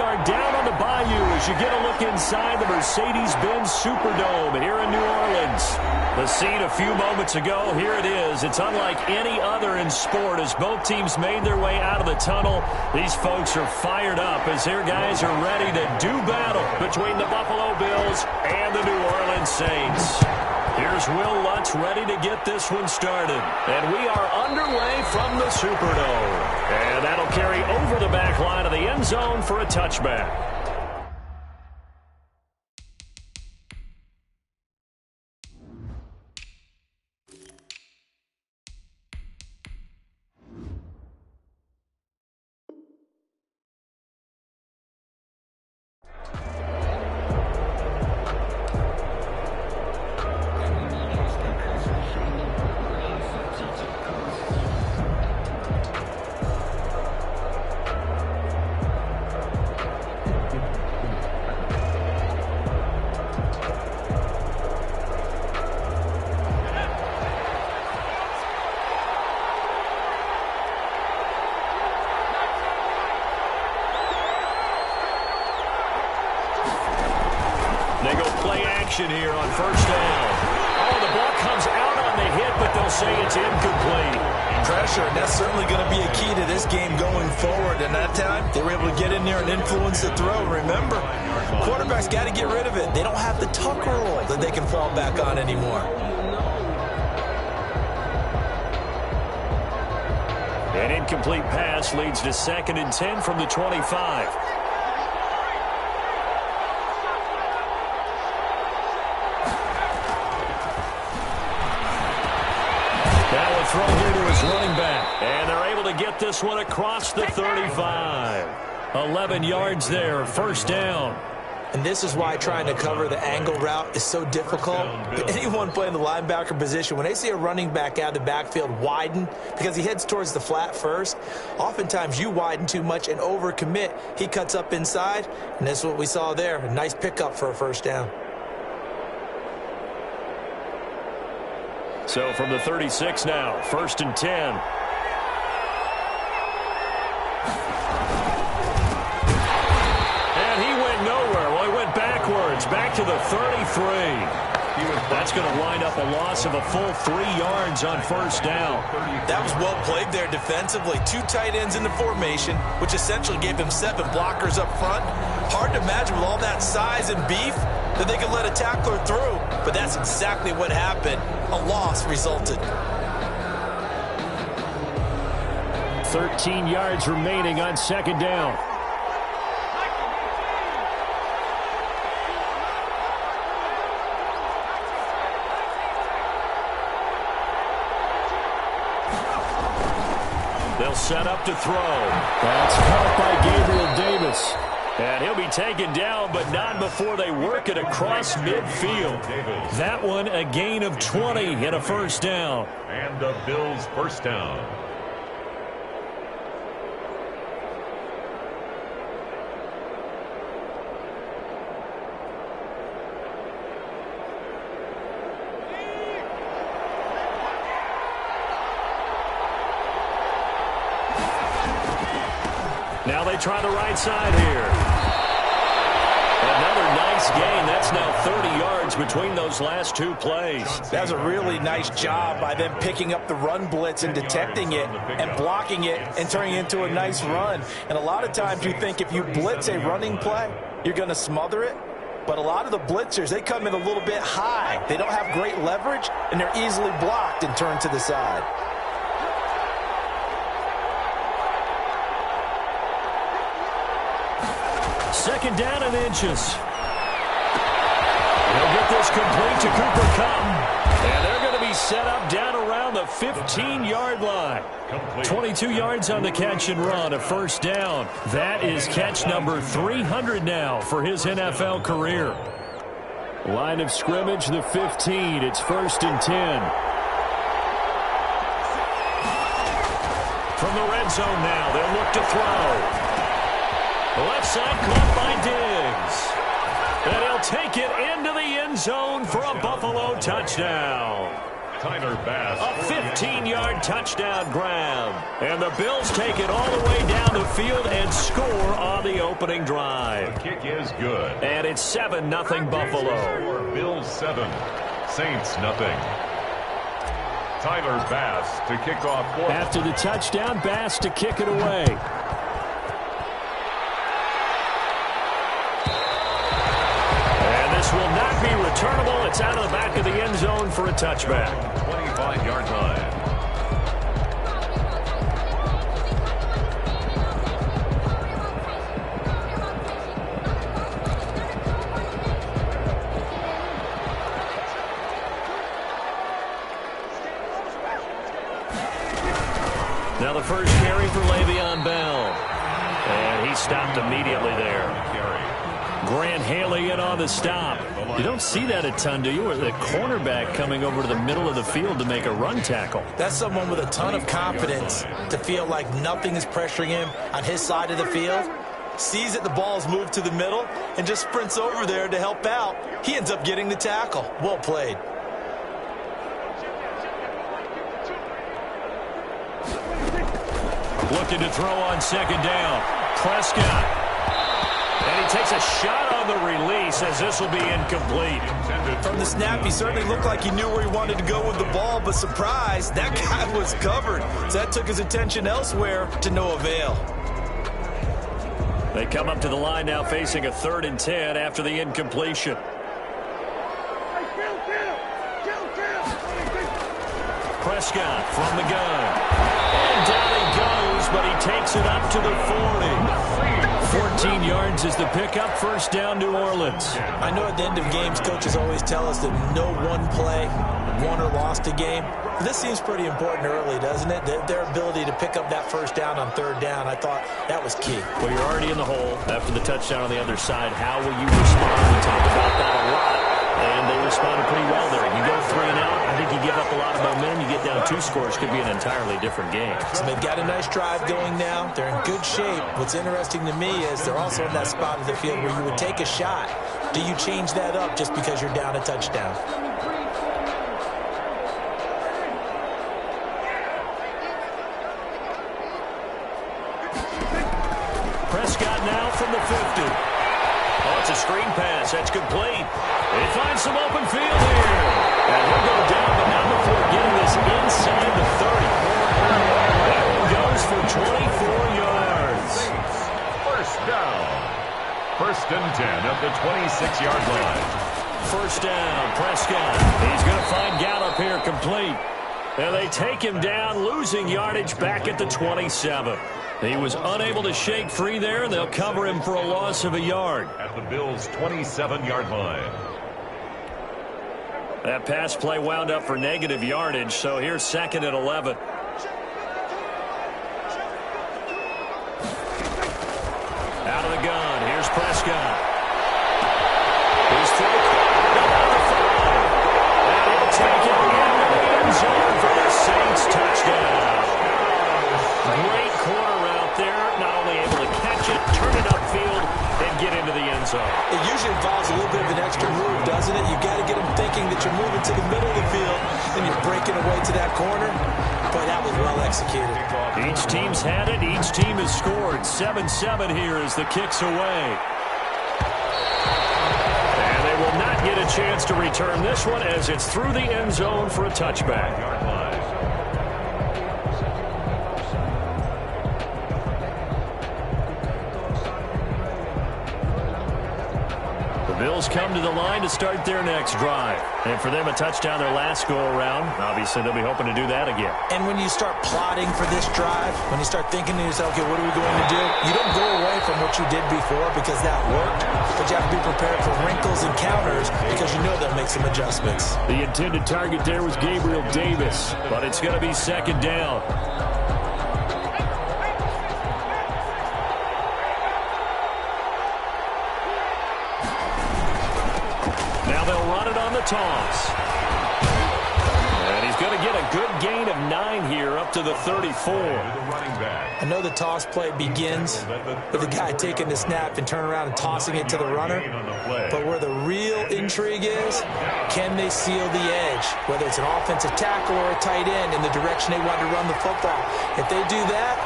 are down on the bayou as you get a look inside the Mercedes-Benz Superdome here in New Orleans. The scene a few moments ago, here it is. It's unlike any other in sport as both teams made their way out of the tunnel. These folks are fired up as their guys are ready to do battle between the Buffalo Bills and the New Orleans Saints. Here's Will Lutz ready to get this one started. And we are underway from the Superdome. And that'll carry over the back line of the end zone for a touchback. They go play action here on first down. Oh, the ball comes out on the hit, but they'll say it's incomplete. Pressure, and that's certainly going to be a key to this game going forward. And that time, they were able to get in there and influence the throw. Remember, quarterbacks got to get rid of it. They don't have the tuck rule that they can fall back on anymore. An incomplete pass leads to 2nd and 10 from the 25. Throw here to his running back. And they're able to get this one across the 35. 11 yards there, first down. And this is why trying to cover the angle route is so difficult. Anyone playing the linebacker position, when they see a running back out of the backfield widen because he heads towards the flat first, oftentimes you widen too much and overcommit. He cuts up inside, and that's what we saw there. A nice pickup for a first down. So from the 36 now, 1st and 10. And he went nowhere. Well, he went backwards, back to the 33. That's going to wind up a loss of a full 3 yards on first down. That was well played there defensively. 2 tight ends in the formation, which essentially gave him 7 blockers up front. Hard to imagine with all that size and beef that they could let a tackler through. But that's exactly what happened. A loss resulted. 13 yards remaining on 2nd down. They'll set up to throw. That's caught by Gabriel Davis. And he'll be taken down, but not before they work it across midfield. That one, a gain of 20 and a first down. And the Bills' first down. Now they try the right side here. Another nice gain. That's now 30 yards between those last 2 plays. That was a really nice job by them picking up the run blitz and detecting it and blocking it and turning it into a nice run. And a lot of times you think if you blitz a running play, you're going to smother it. But a lot of the blitzers, they come in a little bit high. They don't have great leverage, and they're easily blocked and turned to the side. Second down and inches. They'll get this complete to Cooper Kupp. And they're going to be set up down around the 15-yard line. 22 yards on the catch and run, a first down. That is catch number 300 now for his NFL career. Line of scrimmage, the 15. It's 1st and 10. From the red zone now, they'll look to throw. Left side caught by Diggs. And he'll take it into the end zone for a Buffalo touchdown. A 15-yard touchdown grab. And the Bills take it all the way down the field and score on the opening drive. The kick is good. And it's 7-0 Buffalo. Bills 7, Saints nothing. Tyler Bass to kick off. After the touchdown, Bass to kick it away. And this will not be returnable. It's out of the back of the end zone for a touchback. 25-yard line. Now the first carry for Le'Veon Bell. And he stopped immediately there. Grant Haley in on the stop. You don't see that a ton, do you? Or the cornerback coming over to the middle of the field to make a run tackle. That's someone with a ton of confidence to feel like nothing is pressuring him on his side of the field. Sees that the ball's moved to the middle and just sprints over there to help out. He ends up getting the tackle. Well played. Looking to throw on second down. Prescott. And he takes a shot on the release as this will be incomplete. From the snap, he certainly looked like he knew where he wanted to go with the ball, but surprise, that guy was covered. So that took his attention elsewhere to no avail. They come up to the line now facing a 3rd and 10 after the incompletion. Prescott from the gun. And down he goes, but he takes it up to the 40. 14 yards is the pickup. First down, New Orleans. I know at the end of games, coaches always tell us that no one play won or lost a game. But this seems pretty important early, doesn't it? Their ability to pick up that first down on 3rd down, I thought that was key. Well, you're already in the hole after the touchdown on the other side. How will you respond? We talked about that a lot. And they responded pretty well there. You go 3 and out, I think you give up a lot of momentum. You get down 2 scores, could be an entirely different game. So they've got a nice drive going now. They're in good shape. What's interesting to me is they're also in that spot of the field where you would take a shot. Do you change that up just because you're down a touchdown? Prescott now from the 50. Oh, it's a screen pass. That's complete. They find some open field here. And he'll go down, but not before getting this inside the 30. That one goes for 24 yards. First down. 1st and 10 at the 26-yard line. First down, Prescott. He's going to find Gallup here complete. And they take him down, losing yardage back at the 27. He was unable to shake free there. They'll cover him for a loss of a yard. At the Bills' 27-yard line. That pass play wound up for negative yardage, so here's 2nd and 11. Out of the gun, here's Prescott. He's through about the 5. And he'll take it into the end zone for the Saints touchdown. Great corner route there, not only able to catch it, turn it upfield, and get into the end zone. It usually involves a little bit of an extra move, doesn't it? You've got to get them thinking that you're moving to the middle of the field and you're breaking away to that corner. Boy, that was well executed. Each team's had it. Each team has scored. 7-7 here as the kick's away. And they will not get a chance to return this one as it's through the end zone for a touchback. Bills come to the line to start their next drive. And for them, a touchdown their last go-around. Obviously, they'll be hoping to do that again. And when you start plotting for this drive, when you start thinking to yourself, okay, what are we going to do? You don't go away from what you did before because that worked, but you have to be prepared for wrinkles and counters because you know they'll make some adjustments. The intended target there was Gabriel Davis, but it's going to be 2nd down. Toss. And he's going to get a good gain of 9 here up to the 34. I know the toss play begins with the guy taking the snap and turn around and tossing it to the runner. But where the real intrigue is, can they seal the edge? Whether it's an offensive tackle or a tight end in the direction they want to run the football. If they do that,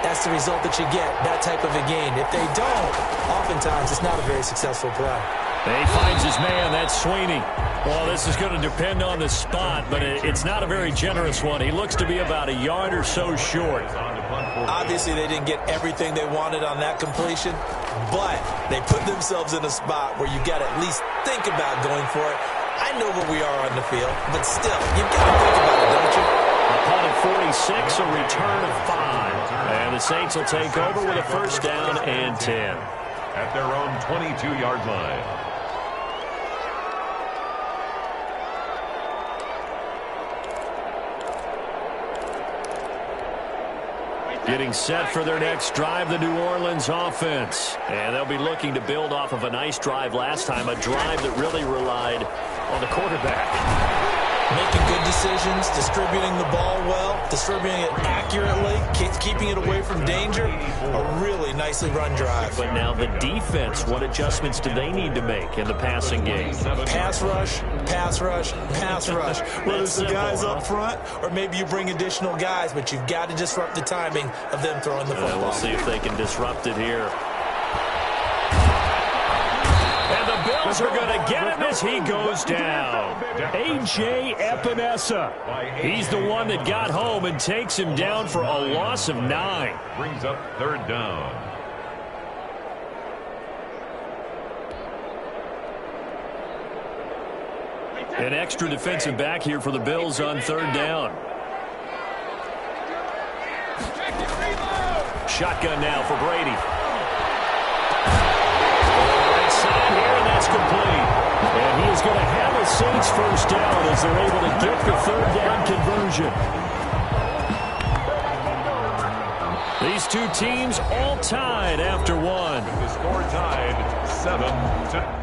that's the result that you get, that type of a gain. If they don't, oftentimes it's not a very successful play. He finds his man. That's Sweeney. Well, this is going to depend on the spot, but it's not a very generous one. He looks to be about a yard or so short. Obviously, they didn't get everything they wanted on that completion, but they put themselves in a spot where you got to at least think about going for it. I know where we are on the field, but still, you've got to think about it, don't you? A punt of 46, a return of 5. And the Saints will take over with a first down and 10. At their own 22-yard line. Getting set for their next drive, the New Orleans offense. And they'll be looking to build off of a nice drive last time, a drive that really relied on the quarterback. Making good decisions, distributing the ball well, distributing it accurately, keeping it away from danger. A really nicely run drive. But now the defense, what adjustments do they need to make in the passing game? Pass rush, pass rush, pass rush. Whether it's the guys up front or maybe you bring additional guys, but you've got to disrupt the timing of them throwing the football. We'll see if they can disrupt it here. And the Bills are going to get him as he goes down. A.J. Epinesa. He's the one that got home and takes him down for a loss of 9. Brings up third down. An extra defensive back here for the Bills on third down. Shotgun now for Brady. Right side here, and that's complete. And he is going to have a Saints first down as they're able to get the third down conversion. These two teams all tied after one. The score tied 7-2.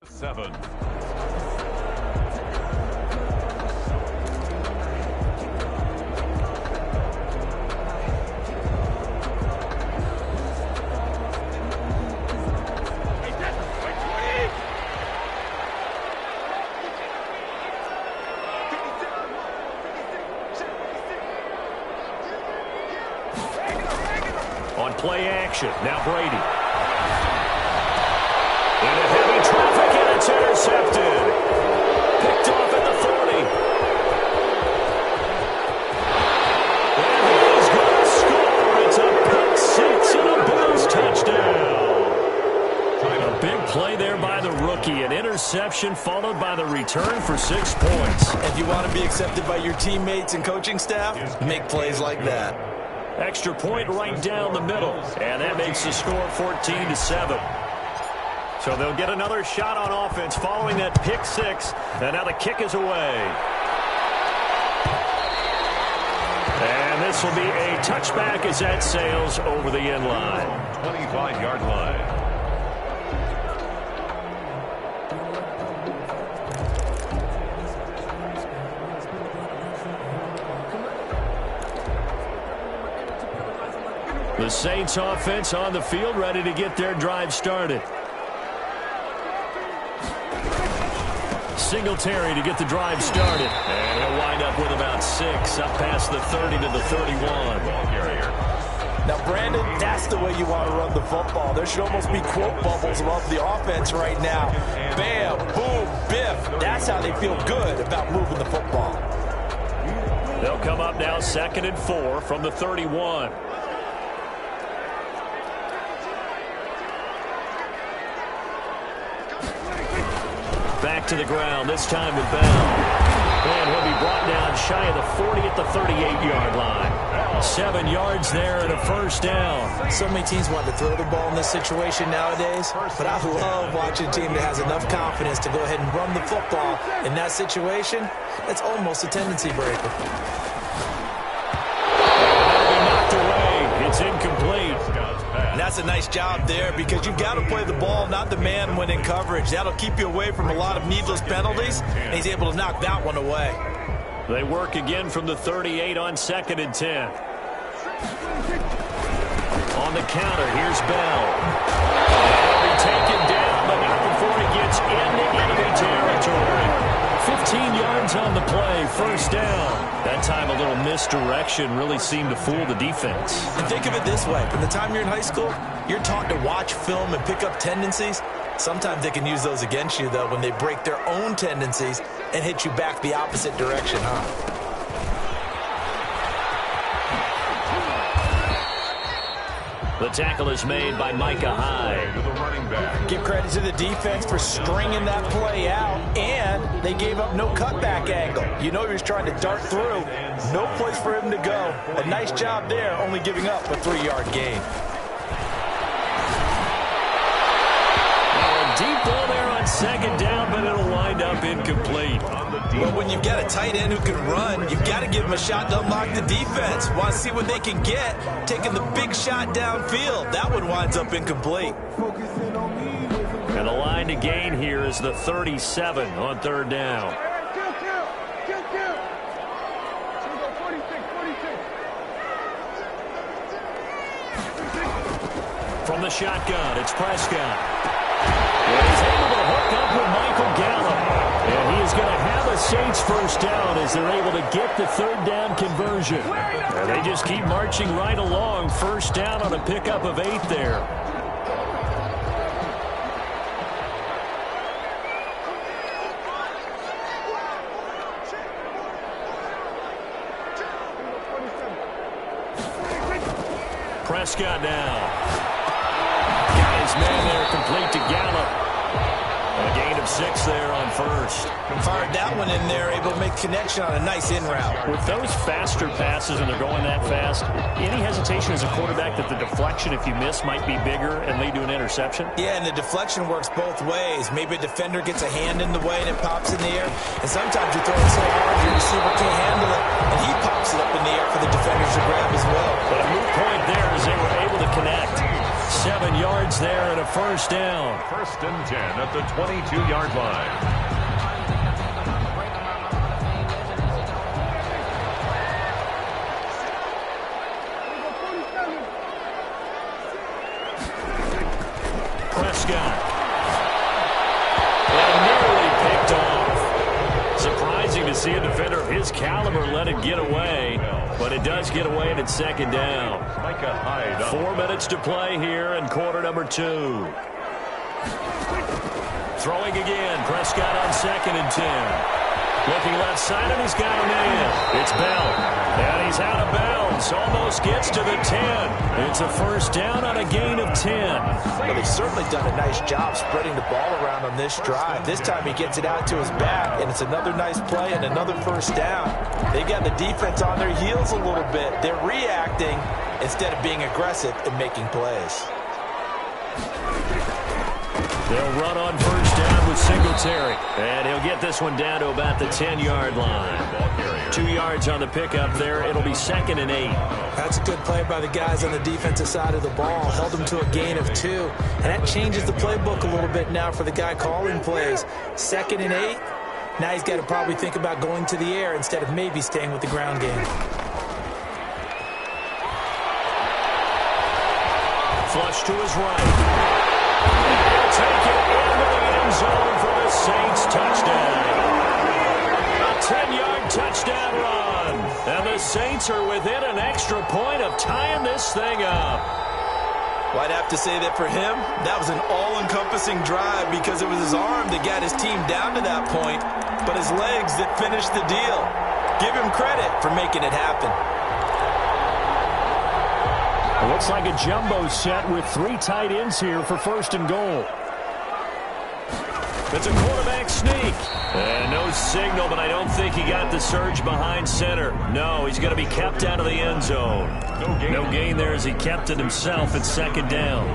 Seven. On play action, now Brady. Into heavy traffic, and it's intercepted. Picked off at the 40. And he's going to score. It's a pick six and a Bills touchdown. A big play there by the rookie. An interception followed by the return for 6 points. If you want to be accepted by your teammates and coaching staff, make plays like that. Extra point right down the middle. And that makes the score 14-7. So they'll get another shot on offense following that pick six. And now the kick is away. And this will be a touchback as that sails over the end line. 25-yard line. The Saints offense on the field ready to get their drive started. Singletary to get the drive started. And he'll wind up with about 6 up past the 30 to the 31. Now, Brandon, that's the way you want to run the football. There should almost be quote bubbles above the offense right now. Bam, boom, biff. That's how they feel good about moving the football. They'll come up now 2nd and 4 from the 31. Back back to the ground, this time with Bell. And he'll be brought down shy of the 40 at the 38-yard line. 7 yards there and a first down. So many teams want to throw the ball in this situation nowadays, but I love watching a team that has enough confidence to go ahead and run the football in that situation. That's almost a tendency breaker. That'll be knocked away. It's incomplete. And that's a nice job there because you've got to play the ball, not the man when in coverage. That'll keep you away from a lot of needless penalties, and he's able to knock that one away. They work again from the 38 on 2nd and 10. On the counter, here's Bell. He'll be taken down, but not before he gets into enemy territory. 15 yards on the play, first down. That time a little misdirection really seemed to fool the defense. And think of it this way. From the time you're in high school, you're taught to watch film and pick up tendencies. Sometimes they can use those against you, though, when they break their own tendencies and hit you back the opposite direction, huh? The tackle is made by Micah Hyde. Give credit to the defense for stringing that play out, and they gave up no cutback angle. You know he was trying to dart through. No place for him to go. A nice job there, only giving up a 3-yard gain. A deep ball there on 2nd down, but it'll wind up incomplete. Well, when you've got a tight end who can run, you've got to give him a shot to unlock the defense. Want to see what they can get, taking the big shot downfield. That one winds up incomplete. And the line to gain here is the 37 on 3rd down. From the shotgun, it's Prescott. And he's able to hook up with Michael Gallup. And he is going to have a Saints first down as they're able to get the 3rd down conversion. And they just keep marching right along. First down on a pickup of 8 there. Prescott now. Got his man there, complete to Gallup. A gain of 6 there on first. Fired that one in there, able to make connection on a nice in route. With those faster passes and they're going that fast, any hesitation as a quarterback that the deflection, if you miss, might be bigger and lead to an interception? Yeah, and the deflection works both ways. Maybe a defender gets a hand in the way and it pops in the air. And sometimes you throw it so hard your receiver can't handle it, and he pops it up in the air for the defenders to grab as well. But a moot point there as they were able to connect. 7 yards there and a first down. 1st and 10 at the 22-yard line. Prescott. And nearly picked off. Surprising to see a defender of his caliber let it get away. But it does get away and it's 2nd down. 4 minutes to play here in quarter number 2. Throwing again. Prescott on 2nd and 10. Looking left side, and he's got him in. It's Bell. And he's out of bounds. Almost gets to the 10. It's a first down on a gain of 10. Well, he's certainly done a nice job spreading the ball around on this drive. This time he gets it out to his back, and it's another nice play and another first down. They got the defense on their heels a little bit. They're reacting instead of being aggressive and making plays. They'll run on first down with Singletary. And he'll get this one down to about the 10-yard line. 2 yards on the pickup there. It'll be 2nd and 8. That's a good play by the guys on the defensive side of the ball. Held them to a gain of 2. And that changes the playbook a little bit now for the guy calling plays. 2nd and 8. Now he's got to probably think about going to the air instead of maybe staying with the ground game. Flush to his right. He'll take it into the end zone for the Saints touchdown. A 10-yard touchdown run. And the Saints are within an extra point of tying this thing up. Well, I'd have to say that for him, that was an all-encompassing drive because it was his arm that got his team down to that point, but his legs that finished the deal. Give him credit for making it happen. It looks like a jumbo set with 3 tight ends here for 1st and goal. It's a quarterback sneak. And no signal, but I don't think he got the surge behind center. No, he's going to be kept out of the end zone. No gain there as he kept it himself at second down.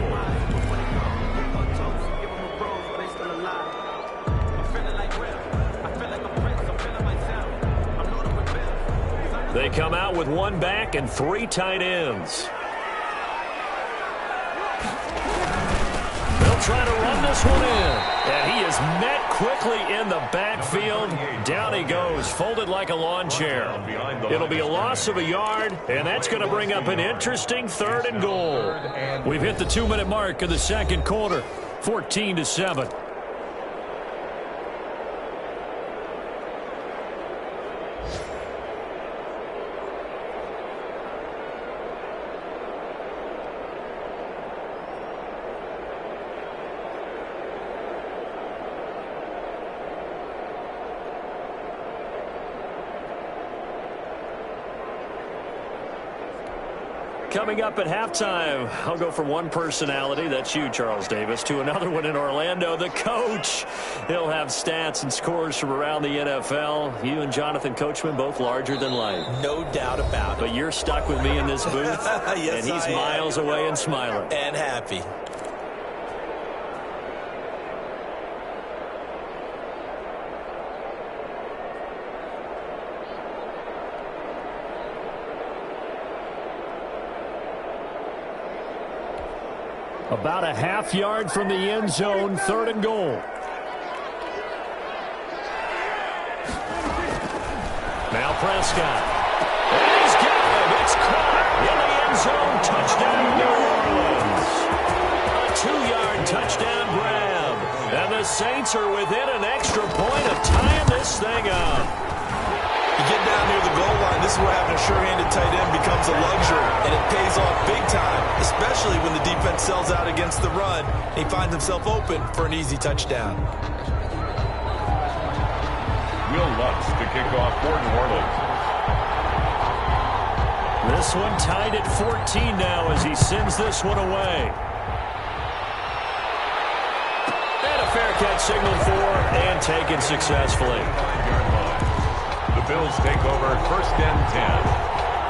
They come out with one back and 3 tight ends. They'll try to run this one in. And he is met quickly in the backfield. Down he goes, folded like a lawn chair. It'll be a loss of a yard, and that's going to bring up an interesting 3rd and goal. We've hit the 2-minute mark of the second quarter, 14-7. Coming up at halftime, I'll go from one personality, that's you, Charles Davis, to another one in Orlando, the coach. He'll have stats and scores from around the NFL. You and Jonathan Coachman, both larger than life. No doubt about it. But you're stuck with me in this booth, yes, and he's miles away and smiling. And happy. About a half yard from the end zone, 3rd and goal. Now Prescott. And he's got it. It's caught in the end zone. Touchdown, New Orleans. A 2-yard touchdown grab. And the Saints are within an extra point of tying this thing up. You get down near the goal line, this is where having a sure-handed tight end becomes a luxury, and it pays off big time, especially when the defense sells out against the run. He finds himself open for an easy touchdown. Will Lutz to kick off for New Orleans. This one tied at 14 now as he sends this one away. And a fair catch signaled for and taken successfully. The Bills take over 1st and 10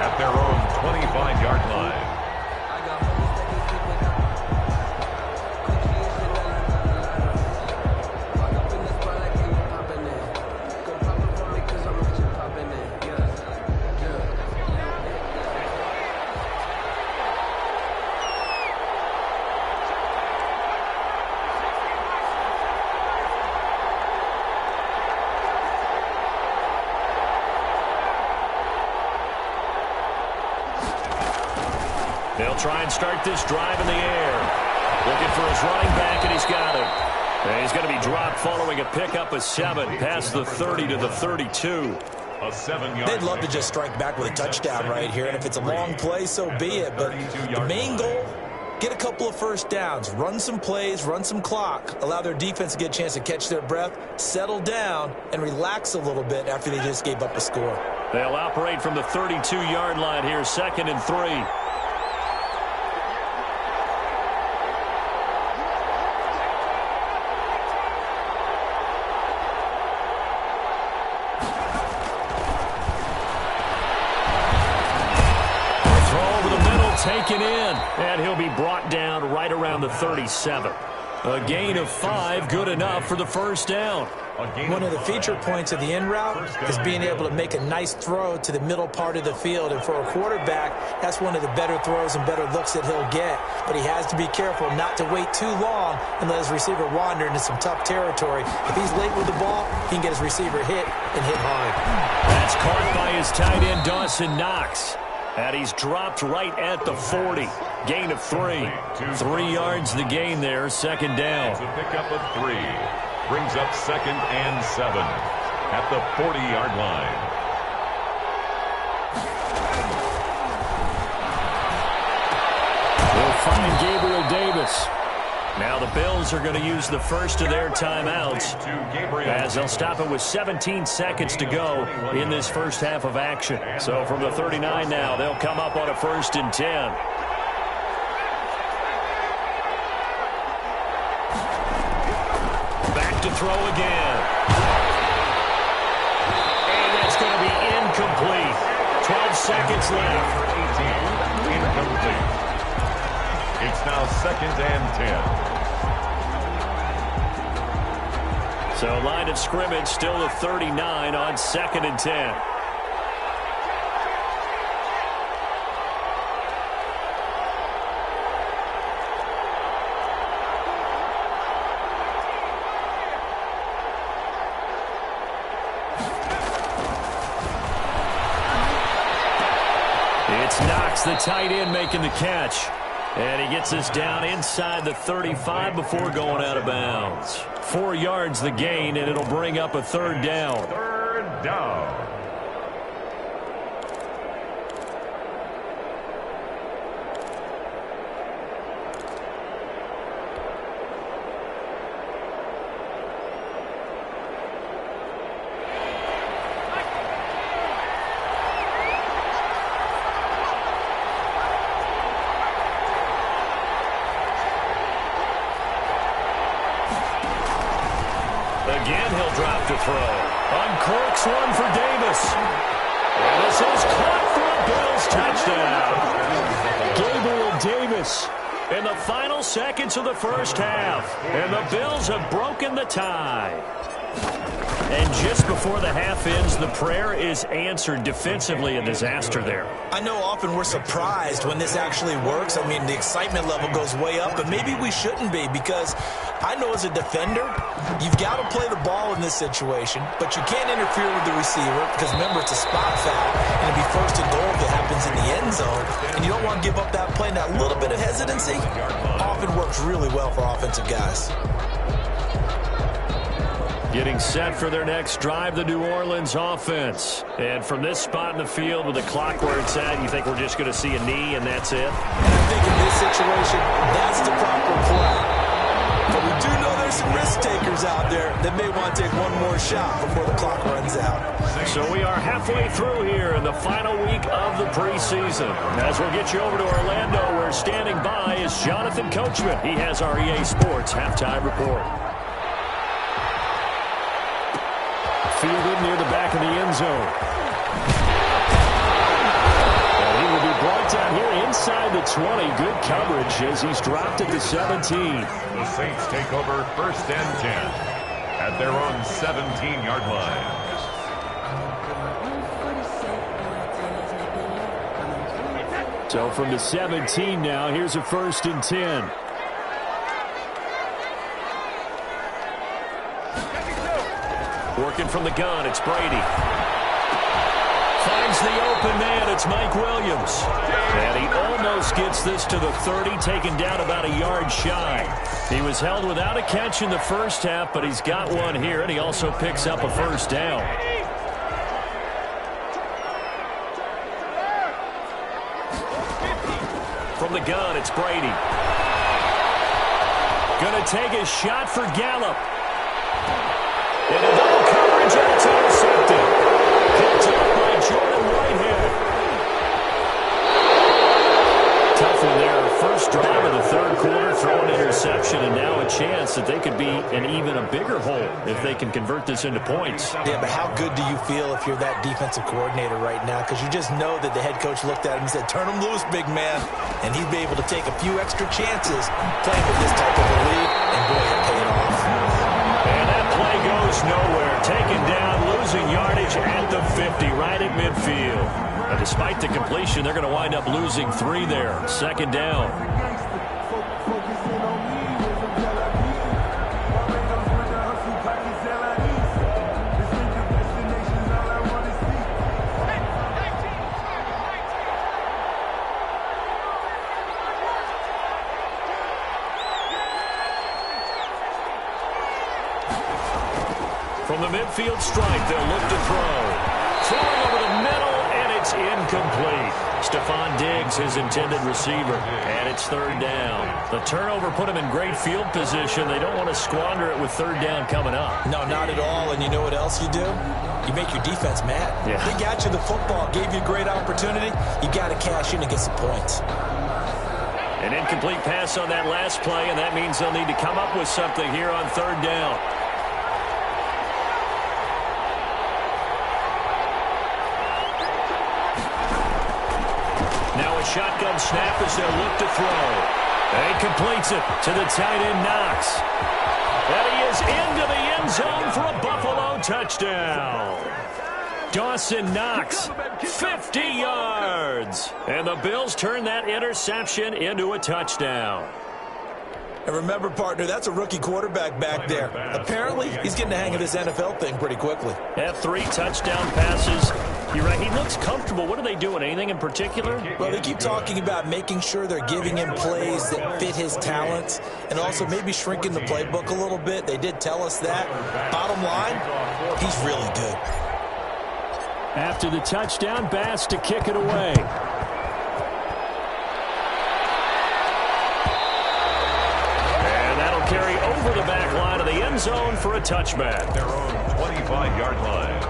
at their own 25-yard line. They'll try and start this drive in the air. Looking for his running back, and he's got him. And he's going to be dropped following a pickup of 7 past the 30 to the 32. They'd love to just strike back with a touchdown right here, and if it's a long play, so be it. But the main goal, get a couple of first downs, run some plays, run some clock, allow their defense to get a chance to catch their breath, settle down, and relax a little bit after they just gave up a score. They'll operate from the 32-yard line here, 2nd and 3. Taken in, and he'll be brought down right around the 37. A gain of 5, good enough for the first down. One of the feature points of the in route is being able to make a nice throw to the middle part of the field, and for a quarterback, that's one of the better throws and better looks that he'll get. But he has to be careful not to wait too long and let his receiver wander into some tough territory. If he's late with the ball, he can get his receiver hit and hit hard. That's caught by his tight end, Dawson Knox. And he's dropped right at the 40. Gain of 3. 3 yards the gain there, 2nd down. It's a pickup of 3. Brings up 2nd and 7 at the 40-yard line. They'll find Gabriel Davis. Now the Bills are going to use the first of their timeouts as they'll stop it with 17 seconds to go in this first half of action. So from the 39 now, they'll come up on a 1st and 10. Back to throw again. yards left. 18, incomplete. It's now 2nd and 10. So line of scrimmage still a 39 on 2nd and 10. It's Knox, the tight end, making the catch. And he gets us down inside the 35 before going out of bounds. 4 yards the gain, and it'll bring up a 3rd down. 3rd down. Again, he'll drop to throw. Uncorks one for Davis. And this is caught for a Bills touchdown. Gabriel Davis in the final seconds of the first half. And the Bills have broken the tie. And just before the half ends, the prayer is answered. Defensively, a disaster there. I know often we're surprised when this actually works. I mean, the excitement level goes way up, but maybe we shouldn't be, because I know as a defender, you've got to play the ball in this situation, but you can't interfere with the receiver because, remember, it's a spot foul, and it'll be 1st and goal if it happens in the end zone, and you don't want to give up that play. And that little bit of hesitancy often works really well for offensive guys. Getting set for their next drive, the New Orleans offense. And from this spot in the field with the clock where it's at, you think we're just going to see a knee and that's it? And I think in this situation, that's the proper play. But we do know there's some risk takers out there that may want to take one more shot before the clock runs out. So we are halfway through here in the final week of the preseason. As we'll get you over to Orlando, where standing by is Jonathan Coachman. He has our EA Sports halftime report. Fielded near the back of the end zone. And he will be brought down here inside the 20. Good coverage as he's dropped at the 17. The Saints take over 1st and 10 at their own 17-yard line. So from the 17 now, here's a 1st and 10. Working from the gun, it's Brady. Finds the open man, it's Mike Williams. And he almost gets this to the 30, taken down about a yard shy. He was held without a catch in the first half, but he's got one here, and he also picks up a 1st down. From the gun, it's Brady. Gonna take a shot for Gallup. In a double coverage, and it's intercepted. Picked up by Jordan Whitehead. Tough one there. First drive of the 3rd quarter, throw an interception, and now a chance that they could be in even a bigger hole if they can convert this into points. Yeah, but how good do you feel if you're that defensive coordinator right now? Because you just know that the head coach looked at him and said, turn him loose, big man. And he'd be able to take a few extra chances playing with this type of a lead, and boy, it paid off. And that play goes nowhere. Taken down, losing yardage at the 50, right at midfield. But despite the completion, they're going to wind up losing 3 there. 2nd down. From the midfield stripe, they'll look to throw. Throwing over the middle, and it's incomplete. Stephon Diggs, his intended receiver, and it's 3rd down. The turnover put him in great field position. They don't want to squander it with 3rd down coming up. No, not at all. And you know what else you do? You make your defense mad. Yeah. They got you the football, gave you a great opportunity. You got to cash in and get some points. An incomplete pass on that last play, and that means they'll need to come up with something here on 3rd down. a shotgun snap as they'll look to throw. And he completes it to the tight end, Knox. And he is into the end zone for a Buffalo touchdown. Dawson Knox, 50 yards. And the Bills turn that interception into a touchdown. And remember, partner, that's a rookie quarterback back there. Apparently, he's getting the hang of this NFL thing pretty quickly. Have 3 touchdown passes. You're right, he looks comfortable. What are they doing? Anything in particular? Well, they keep talking about making sure they're giving him plays that fit his talents and also maybe shrinking the playbook a little bit. They did tell us that. Bottom line, he's really good. After the touchdown, Bass to kick it away. Carry over the back line of the end zone for a touchback. Their own 25-yard line.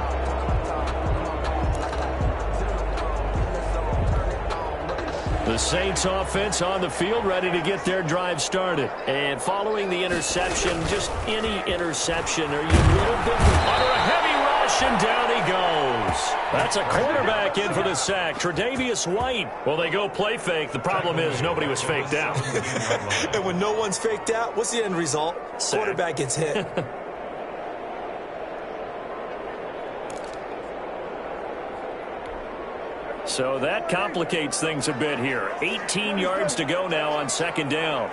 The Saints offense on the field, ready to get their drive started. And following the interception, just any interception, are you a little bit under a heavy rush, and down he goes. That's a quarterback in for the sack, Tre'Davious White. Well, they go play fake. The problem is nobody was faked out. And when no one's faked out, what's the end result? Sack. Quarterback gets hit. So that complicates things a bit here. 18 yards to go now on second down.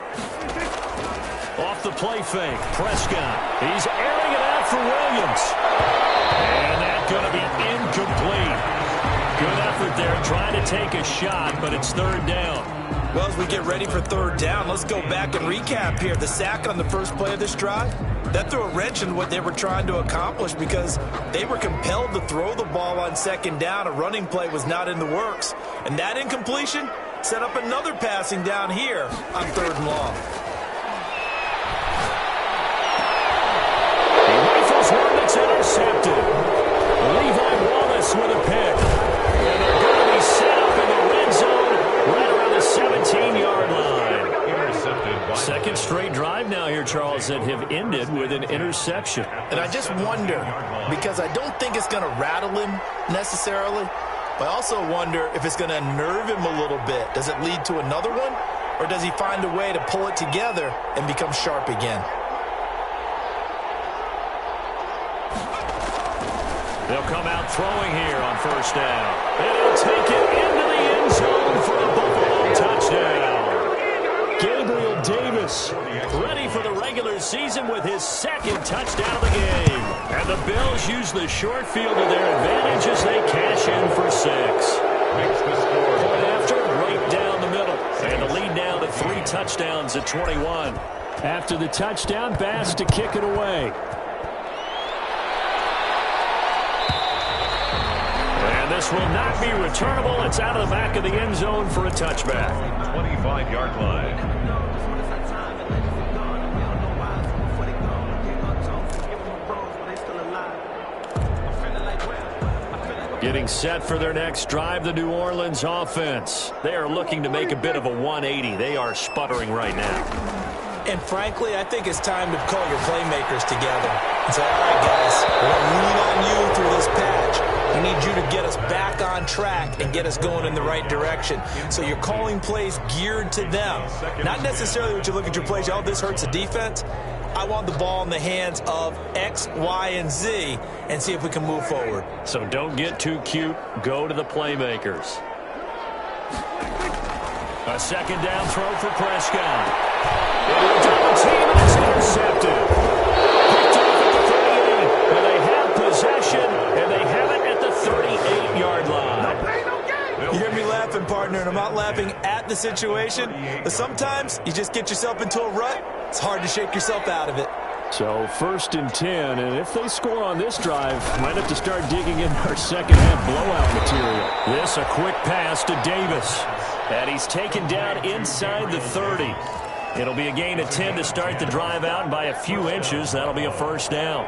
Off the play fake, Prescott. He's airing it out for Williams. And that's going to be incomplete. Good effort there, trying to take a shot, but it's third down. Well, as we get ready for third down, let's go back and recap here. The sack on the first play of this drive, that threw a wrench in what they were trying to accomplish because they were compelled to throw the ball on second down. A running play was not in the works. And that incompletion set up another passing down here on third and long. He rifles one that's intercepted. Levi Wallace with a pick. And they're going to be set up in the red zone right around the 17-yard line. Second straight drive now here, Charles, that have ended with an interception. And I just wonder, because I don't think it's going to rattle him necessarily, but I also wonder if it's going to unnerve him a little bit. Does it lead to another one, or does he find a way to pull it together and become sharp again? They'll come out throwing here on first down. And he'll take it into the end zone for a Buffalo touchdown. Gabriel Davis ready for the regular season with his second touchdown of the game. And the Bills use the short field to their advantage as they cash in for 6. Makes the score. Point after, right down the middle. And the lead now to 3 touchdowns at 21. After the touchdown, Bass to kick it away. And this will not be returnable. It's out of the back of the end zone for a touchback. 25-yard line. Getting set for their next drive, the New Orleans offense. They are looking to make a bit of a 180. They are sputtering right now. And frankly, I think it's time to call your playmakers together and say, all right, guys, we're going to lean on you through this patch. We need you to get us back on track and get us going in the right direction. So you're calling plays geared to them. Not necessarily what you look at your plays, oh, this hurts the defense. I want the ball in the hands of X, Y, and Z and see if we can move forward. So don't get too cute. Go to the playmakers. A second down throw for Prescott. Double team, and it's intercepted. Picked off at the 38, and they have possession, and they have it at the 38-yard line. You hear me laughing, partner, and I'm not laughing at the situation. But sometimes you just get yourself into a rut. It's hard to shake yourself out of it. So 1st and 10, and if they score on this drive, might have to start digging in our second-half blowout material. This a quick pass to Davis, and he's taken down inside the 30. It'll be a gain of 10 to start the drive out, and by a few inches, that'll be a first down.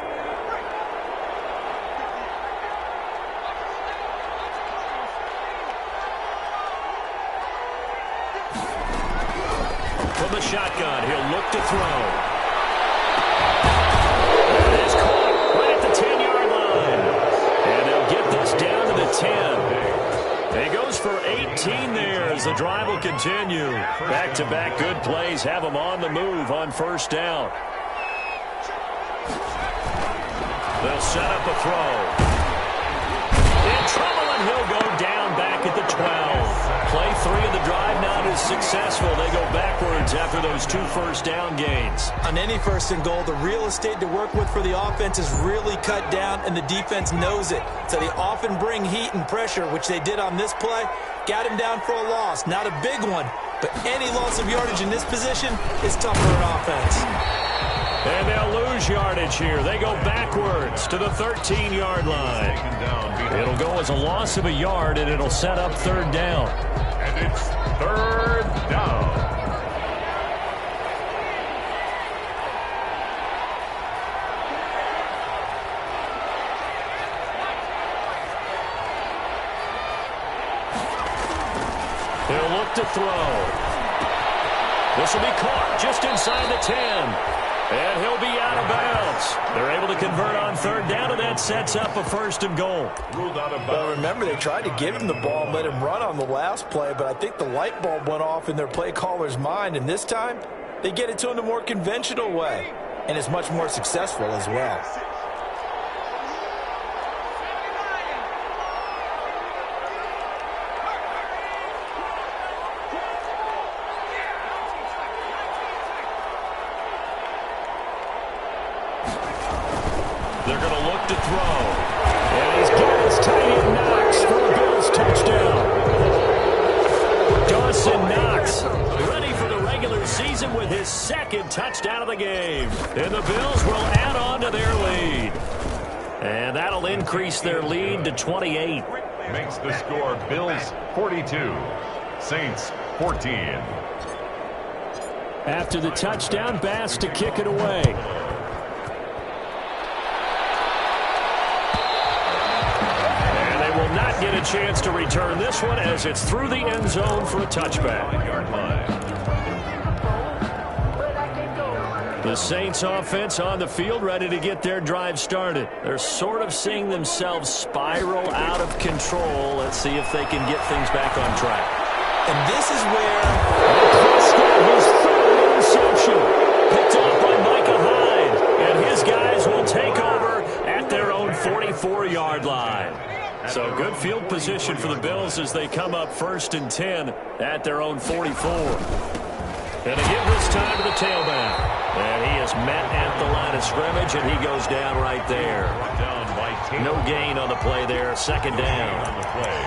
From the shotgun, he'll look to throw. It is caught right at the 10-yard line. And they'll get this down to the 10. He goes for 18 there as As the drive will continue. Back-to-back good plays have them on the move on first down. They'll set up a throw. In trouble, and he'll go down back at the 12. Play 3 of the drive not as successful. They go backwards after those 2 first-down gains. On any first and goal, the real estate to work with for the offense is really cut down, and the defense knows it. So they often bring heat and pressure, which they did on this play. Got him down for a loss. Not a big one, but any loss of yardage in this position is tough for an offense. And they'll lose yardage here. They go backwards to the 13-yard line. It'll go as a loss of a yard, and it'll set up third down. And it's third down. They'll look to throw. This will be caught just inside the 10. And he'll be out of bounds. They're able to convert on third down, and that sets up a first and goal. Well, remember, they tried to give him the ball and let him run on the last play, but I think the light bulb went off in their play caller's mind, and this time they get it to him the more conventional way, and it's much more successful as well. They're going to look to throw. And he's got his tight end Knox for a Bills touchdown. Dawson Knox ready for the regular season with his second touchdown of the game. And the Bills will add on to their lead. And that'll increase their lead to 28. Makes the score Bills 42, Saints 14. After the touchdown, Bass to kick it away. Not get a chance to return this one as it's through the end zone for a touchback. The Saints offense on the field ready to get their drive started. They're sort of seeing themselves spiral out of control. Let's see if they can get things back on track. And this is where his third interception picked up by Micah Hyde. And his guys will take over at their own 44-yard line. So good field position for the Bills as they come up 1st and 10 at their own 44. And to give this time to the tailback. And he is met at the line of scrimmage, and he goes down right there. No gain on the play there. Second down. On the play.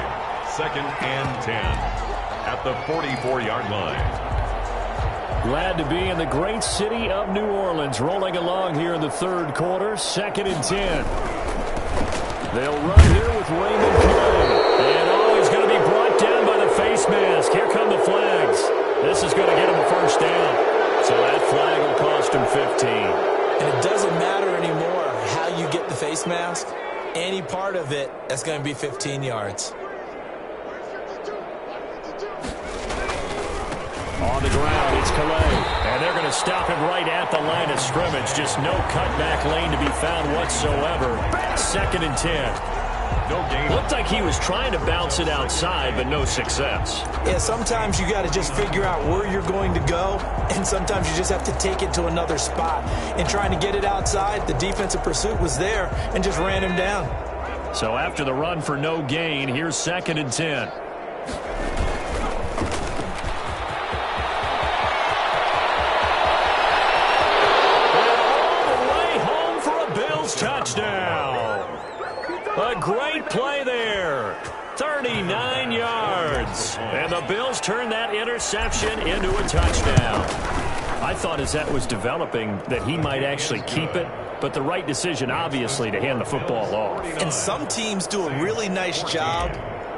2nd and 10 at the 44-yard line. Glad to be in the great city of New Orleans, rolling along here in the third quarter. 2nd and 10. They'll run here with Raymond Clay. And he's going to be brought down by the face mask. Here come the flags. This is going to get him a first down. So that flag will cost him 15. And it doesn't matter anymore how you get the face mask. Any part of it, that's going to be 15 yards. On the ground, it's Calais. And they're going to stop him right at the line of scrimmage. Just no cutback lane to be found whatsoever. 2nd and 10. No gain. Looked like he was trying to bounce it outside, but no success. Yeah, sometimes you got to just figure out where you're going to go, and sometimes you just have to take it to another spot. In trying to get it outside, the defensive pursuit was there and just ran him down. So after the run for no gain, here's 2nd and 10. Touchdown. A great play there. 39 yards. And the Bills turn that interception into a touchdown. I thought as that was developing that he might actually keep it, but the right decision, obviously, to hand the football off. And some teams do a really nice job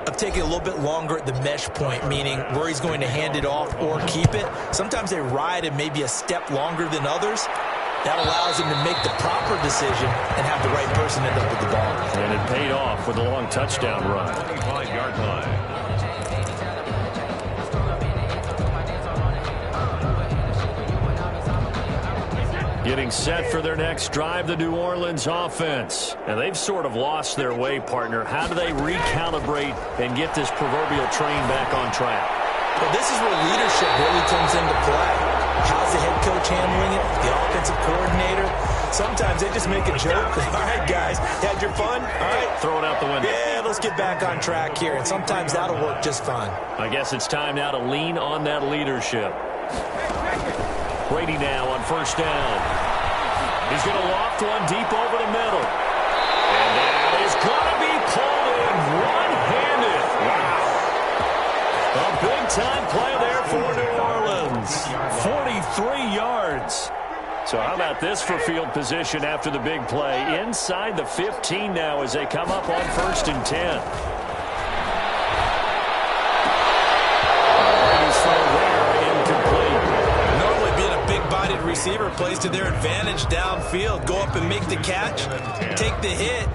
of taking a little bit longer at the mesh point, meaning where he's going to hand it off or keep it. Sometimes they ride it maybe a step longer than others. That allows him to make the proper decision and have the right person end up with the ball. And it paid off with a long touchdown run. 25-yard line. Getting set for their next drive, the New Orleans offense. And they've sort of lost their way, partner. How do they recalibrate and get this proverbial train back on track? Well, this is where leadership really comes into play. How's the head coach handling it? The offensive coordinator? Sometimes they just make a joke. All right, guys, had your fun? All right. Throw it out the window. Yeah, let's get back on track here. And sometimes that'll work just fine. I guess it's time now to lean on that leadership. Brady now on first down. He's going to loft one deep over the middle. And that is going to be pulled in one-handed. Wow. A big-time play there for New Orleans. 43 yards. So how about this for field position after the big play? Inside the 15 now as they come up on first and 10. Brady's throw there, incomplete. Normally being a big-bodied receiver plays to their advantage downfield. Go up and make the catch, take the hit,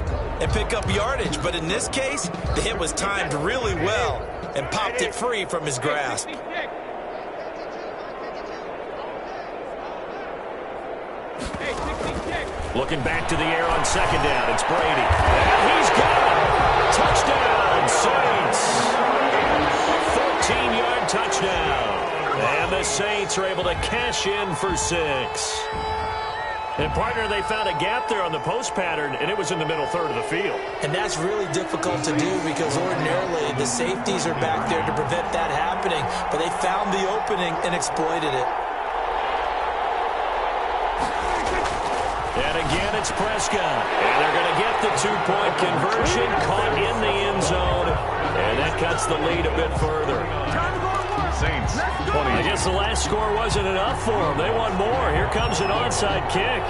and pick up yardage. But in this case, the hit was timed really well and popped it free from his grasp. Looking back to the air on second down. It's Brady. And he's got it. Touchdown, Saints. 14-yard touchdown. And the Saints are able to cash in for 6. And, partner, they found a gap there on the post pattern, and it was in the middle third of the field. And that's really difficult to do because ordinarily the safeties are back there to prevent that happening. But they found the opening and exploited it. And again, it's Prescott. And they're going to get the two-point conversion, caught in the end zone. And that cuts the lead a bit further. Saints, 20. I guess the last score wasn't enough for them. They want more. Here comes an onside kick.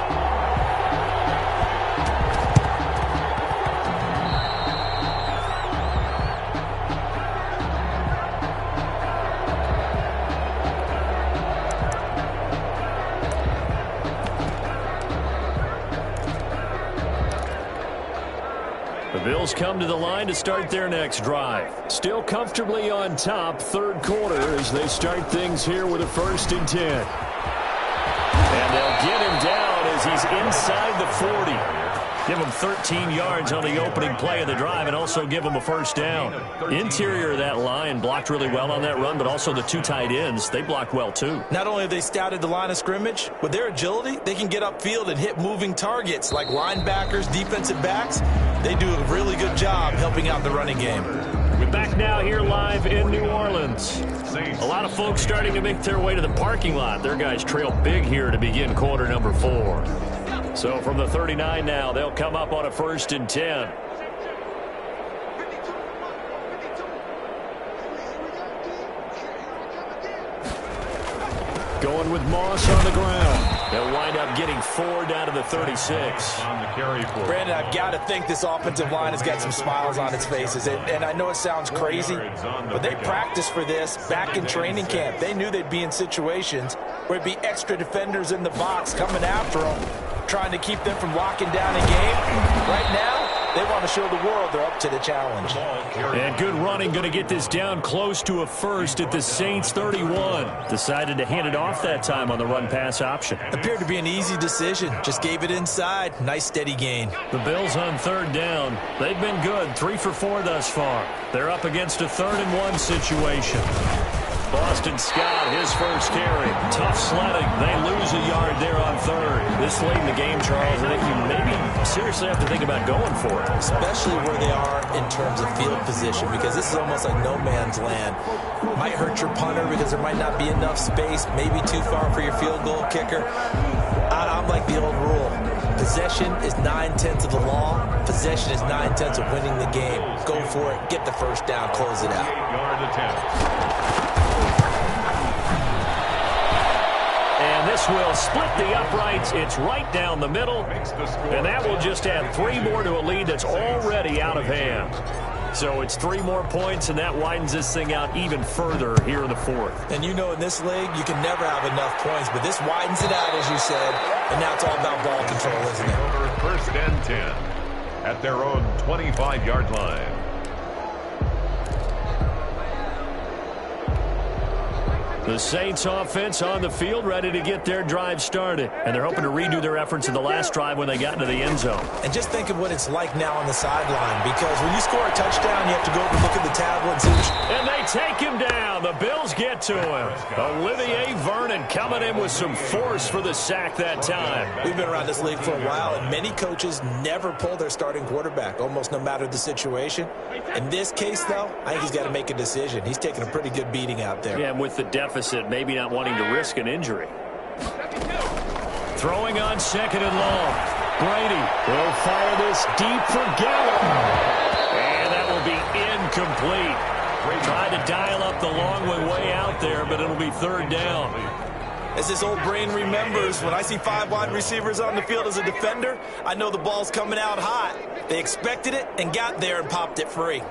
The Bills come to the line to start their next drive. Still comfortably on top, third quarter, as they start things here with a first and 10. And they'll get him down as he's inside the 40. Give him 13 yards on the opening play of the drive and also give him a first down. Interior of that line blocked really well on that run, but also the two tight ends, they blocked well too. Not only have they scouted the line of scrimmage, with their agility, they can get upfield and hit moving targets like linebackers, defensive backs. They do a really good job helping out the running game. We're back now here live in New Orleans. A lot of folks starting to make their way to the parking lot. Their guys trail big here to begin quarter number 4. So from the 39 now, they'll come up on a first and 10. Going with Moss on the ground. They'll wind up getting 4 down to the 36. On the carry for Brandon, I've got to think this offensive line has got some smiles on its faces. And I know it sounds crazy, but they practiced for this back in training camp. They knew they'd be in situations where it'd be extra defenders in the box coming after them, trying to keep them from locking down a game. Right now, they want to show the world they're up to the challenge. And good running, going to get this down close to a first at the Saints 31. Decided to hand it off that time on the run-pass option. Appeared to be an easy decision. Just gave it inside. Nice steady gain. The Bills on third down. They've been good, 3 for 4 thus far. They're up against a 3rd and 1 situation. Boston Scott, his first carry. Tough sledding. They lose a yard there on third. This late in the game, Charles, I think you maybe seriously have to think about going for it. Especially where they are in terms of field position, because this is almost like no man's land. Might hurt your punter because there might not be enough space, maybe too far for your field goal kicker. I'm like the old rule. Possession is 9/10 of the law. Possession is 9/10 of winning the game. Go for it. Get the first down. Close it out. 8-yard attempt. And this will split the uprights. It's right down the middle. And that will just add 3 more to a lead that's already out of hand. So it's 3 more points, and that widens this thing out even further here in the 4th. And you know in this league, you can never have enough points, but this widens it out, as you said, and now it's all about ball control, isn't it? First and 10 at their own 25-yard line. The Saints offense on the field, ready to get their drive started. And they're hoping to redo their efforts in the last drive when they got into the end zone. And just think of what it's like now on the sideline, because when you score a touchdown, you have to go over and look at the tablet and see. And they take him down. The Bills get to him. Olivier Vernon coming in with some force for the sack that time. We've been around this league for a while, and many coaches never pull their starting quarterback, almost no matter the situation. In this case, though, I think he's got to make a decision. He's taking a pretty good beating out there. Yeah, and with the deficit, maybe not wanting to risk an injury. Throwing on 2nd and long. Brady will fire this deep for Gallup. And that will be incomplete. Tried to dial up the long way out there, but it'll be 3rd down. As this old brain remembers, when I see 5 wide receivers on the field as a defender, I know the ball's coming out hot. They expected it and got there and popped it free.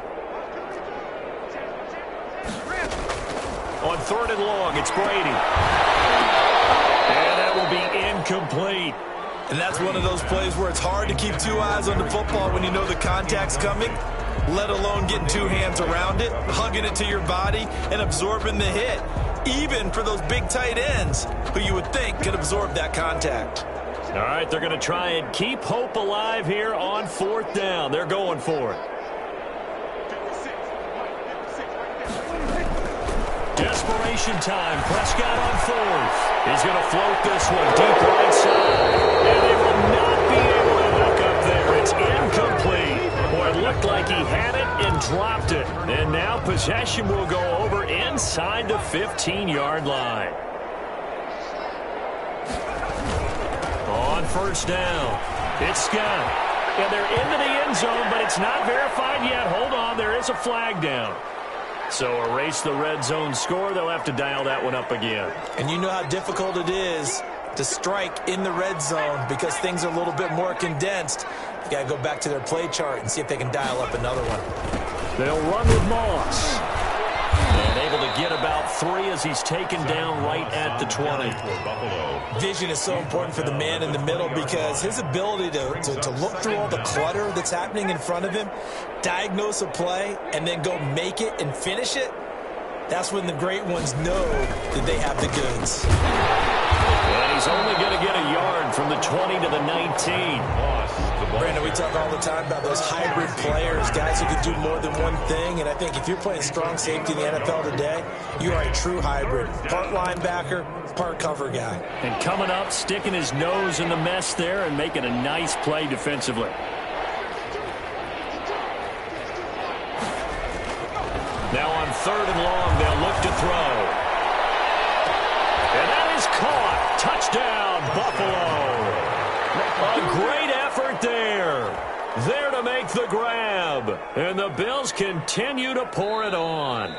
On 3rd and long, it's Brady. And that will be incomplete. And that's one of those plays where it's hard to keep 2 eyes on the football when you know the contact's coming, let alone getting 2 hands around it, hugging it to your body, and absorbing the hit. Even for those big tight ends who you would think could absorb that contact. All right, they're going to try and keep hope alive here on 4th down. They're going for it. Desperation time. Prescott on 4th. He's going to float this one deep right side. And they will not be able to hook up there. It's incomplete. Boy, it looked like he had it and dropped it. And now possession will go over inside the 15-yard line. On 1st down, it's Scott. And they're into the end zone, but it's not verified yet. Hold on, there is a flag down. So erase the red zone score. They'll have to dial that one up again. And you know how difficult it is to strike in the red zone because things are a little bit more condensed. You got to go back to their play chart and see if they can dial up another one. They'll run with Moss. And able to get about 3 as he's taken down right at the 20. Vision is so important for the man in the middle because his ability to look through all the clutter that's happening in front of him, diagnose a play, and then go make it and finish it, that's when the great ones know that they have the goods. And he's only going to get a yard from the 20 to the 19. Brandon, we talk all the time about those hybrid players, guys who can do more than one thing, and I think if you're playing strong safety in the NFL today, you are a true hybrid. Part linebacker, part cover guy. And coming up, sticking his nose in the mess there and making a nice play defensively. Now on 3rd and long, they'll look to throw. And that is caught. Touchdown, Buffalo. A great effort there. There to make the grab. And the Bills continue to pour it on.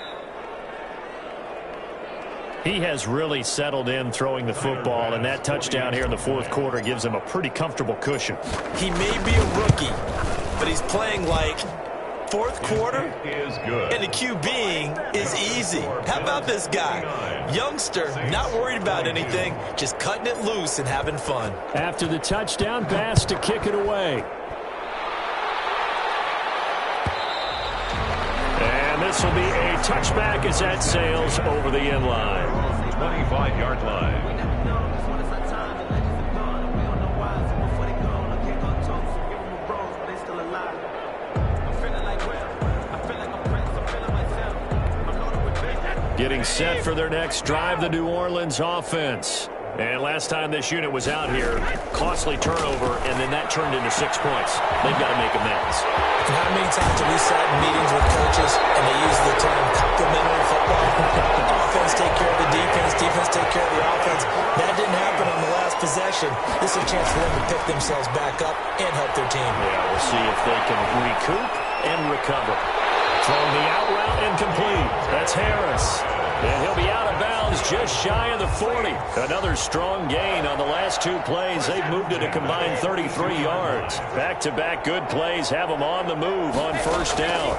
He has really settled in throwing the football, and that touchdown here in the 4th quarter gives him a pretty comfortable cushion. He may be a rookie, but he's playing like 4th quarter, and the QBing is easy. How about this guy? Youngster, not worried about anything, just cutting it loose and having fun. After the touchdown pass to kick it away. And this will be a touchback as that sails over the end line. 25-yard line. Getting set for their next drive, the New Orleans offense. And last time this unit was out here, costly turnover, and then that turned into 6 points. They've got to make amends. And how many times have we sat in meetings with coaches and they use the term complementary football? Offense take care of the defense, defense take care of the offense. That didn't happen on the last possession. This is a chance for them to pick themselves back up and help their team. Yeah, we'll see if they can recoup and recover. Throwing the out route incomplete. That's Harris. And he'll be out of bounds just shy of the 40. Another strong gain on the last 2 plays. They've moved it a combined 33 yards. Back-to-back good plays have them on the move on 1st down.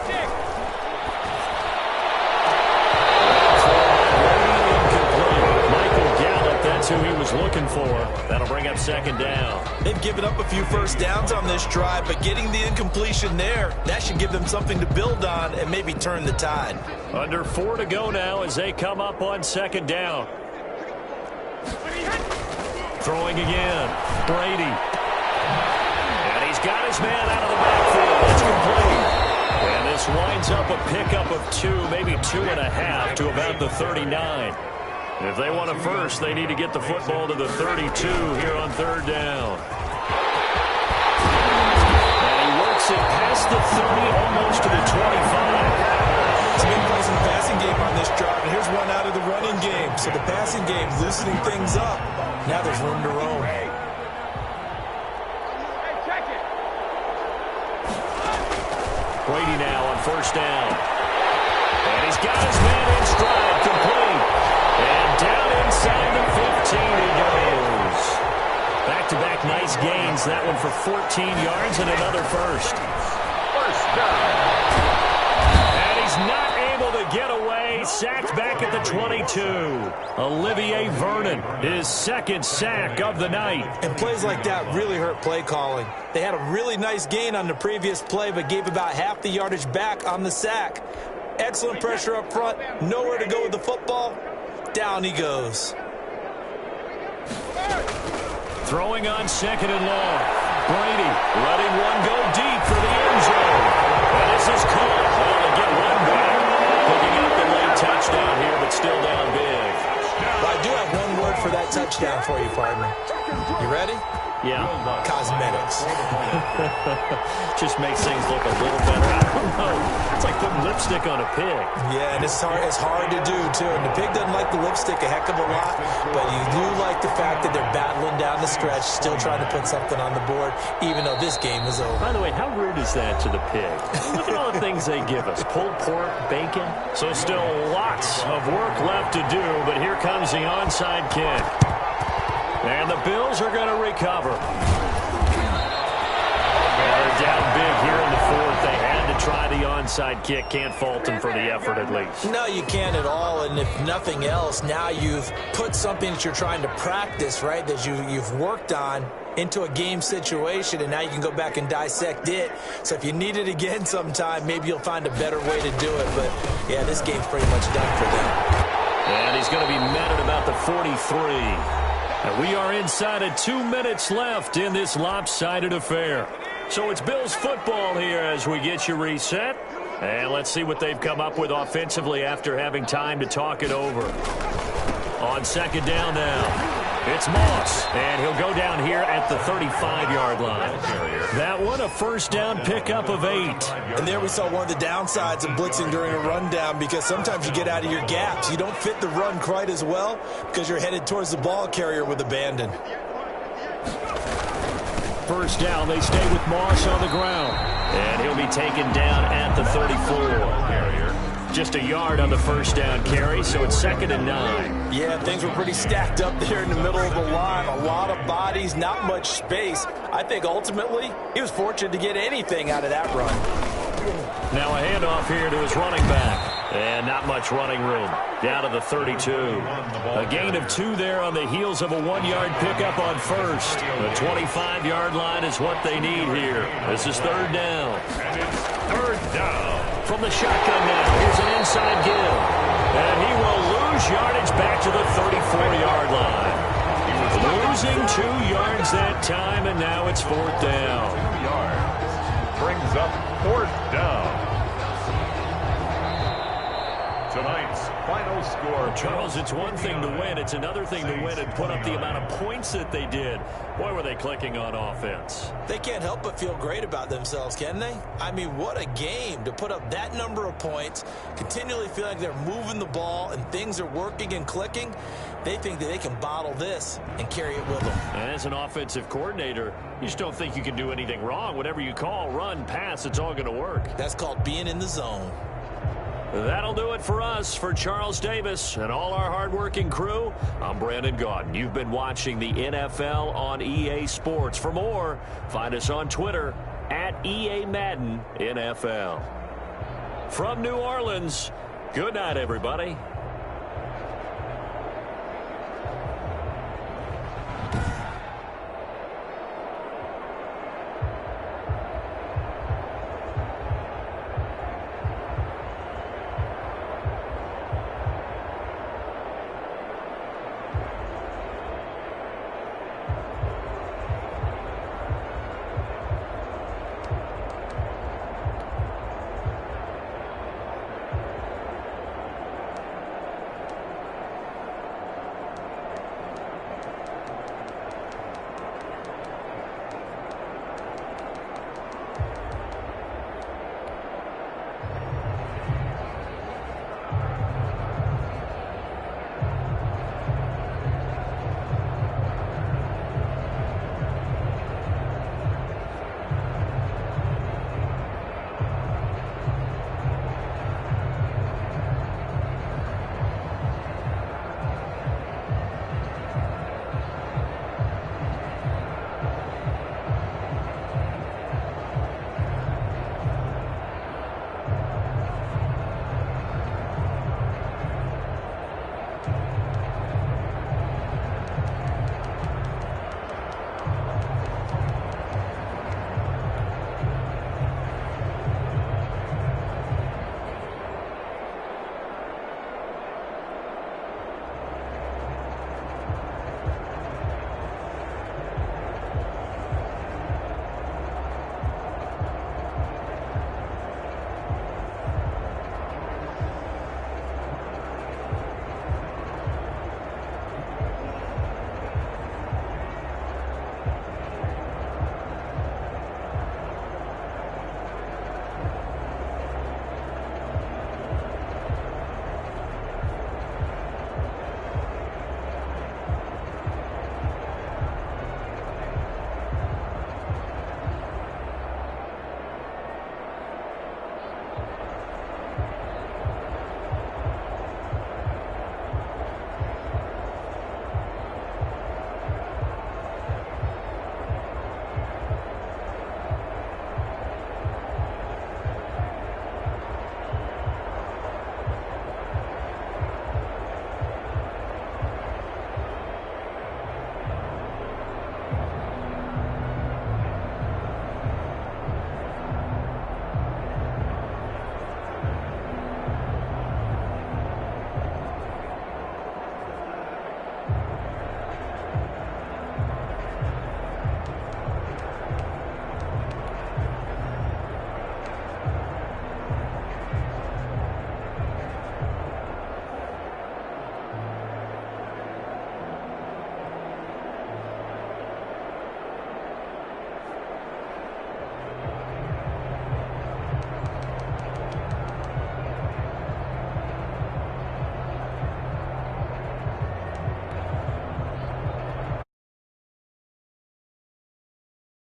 Michael Gallup, that's who he was looking for. That'll bring up second down. They've given up a few first downs on this drive, but getting the incompletion there, that should give them something to build on and maybe turn the tide. Under 4 to go now as they come up on second down. Throwing again. Brady. And he's got his man out of the backfield. It's complete. And this winds up a pickup of 2, maybe 2.5 to about the 39. If they want a first, they need to get the football to the 32 here on third down. And he works it past the 30, almost to the 25. It's been placing the passing game on this drive, and here's one out of the running game. So the passing game loosening things up. Now there's room to roam. Brady now on first down. And he's got his man in stride, complete. And down inside the 15 he goes. Back-to-back nice gains. That one for 14 yards and another first. First down. And he's not able to get away. Sacked back at the 22. Olivier Vernon, his second sack of the night. And plays like that really hurt play calling. They had a really nice gain on the previous play, but gave about half the yardage back on the sack. Excellent pressure up front. Nowhere to go with the football. Down he goes. Throwing on second and long. Brady letting one go deep for the end zone. And this is caught. Well, they get one back. Picking up the late touchdown here, but still down big. Well, I do have one word for that touchdown for you, partner. You ready? Yeah. Cosmetics. Just makes things look a little better. I don't know. It's like putting lipstick on a pig. Yeah, and it's hard to do, too. And the pig doesn't like the lipstick a heck of a lot, but you do like the fact that they're battling down the stretch, still trying to put something on the board, even though this game is over. By the way, how rude is that to the pig? Look at all the things they give us. Pulled pork, bacon. So still lots of work left to do, but here comes the onside kick. And the Bills are going to recover. They're down big here in the fourth. They had to try the onside kick. Can't fault them for the effort at least. No, you can't at all. And if nothing else, now you've put something that you're trying to practice, right, that you've worked on into a game situation, and now you can go back and dissect it. So if you need it again sometime, maybe you'll find a better way to do it. But, yeah, this game's pretty much done for them. And he's going to be met at about the 43. And we are inside of 2 minutes left in this lopsided affair. So it's Bills football here as we get you reset. And let's see what they've come up with offensively after having time to talk it over. On second down now, it's Moss. And he'll go down here at the 35-yard line. That one, a first down pickup of 8. And there we saw one of the downsides of blitzing during a rundown, because sometimes you get out of your gaps. You don't fit the run quite as well because you're headed towards the ball carrier with abandon. First down, they stay with Moss on the ground. And he'll be taken down at the 34. Just a yard on the first down carry, so it's 2nd and 9. Yeah, things were pretty stacked up there in the middle of the line. A lot of bodies, not much space. I think ultimately he was fortunate to get anything out of that run. Now a handoff here to his running back. And not much running room. Down to the 32. A gain of 2 there on the heels of a 1-yard pickup on first. The 25-yard line is what they need here. This is third down. And it's third down. From the shotgun now, here's an inside give. And he will lose yardage back to the 34-yard line. Losing 2 yards that time, and now it's 4th down. 2 yards. Brings up 4th down. Tonight's final score. Charles, it's one thing to win. It's another thing to win and put up the amount of points that they did. Boy, were they clicking on offense. They can't help but feel great about themselves, can they? I mean, what a game to put up that number of points, continually feel like they're moving the ball and things are working and clicking. They think that they can bottle this and carry it with them. And as an offensive coordinator, you just don't think you can do anything wrong. Whatever you call, run, pass, it's all going to work. That's called being in the zone. That'll do it for us. For Charles Davis and all our hardworking crew, I'm Brandon Gaudin. You've been watching the NFL on EA Sports. For more, find us on Twitter at EA Madden NFL. From New Orleans, good night, everybody.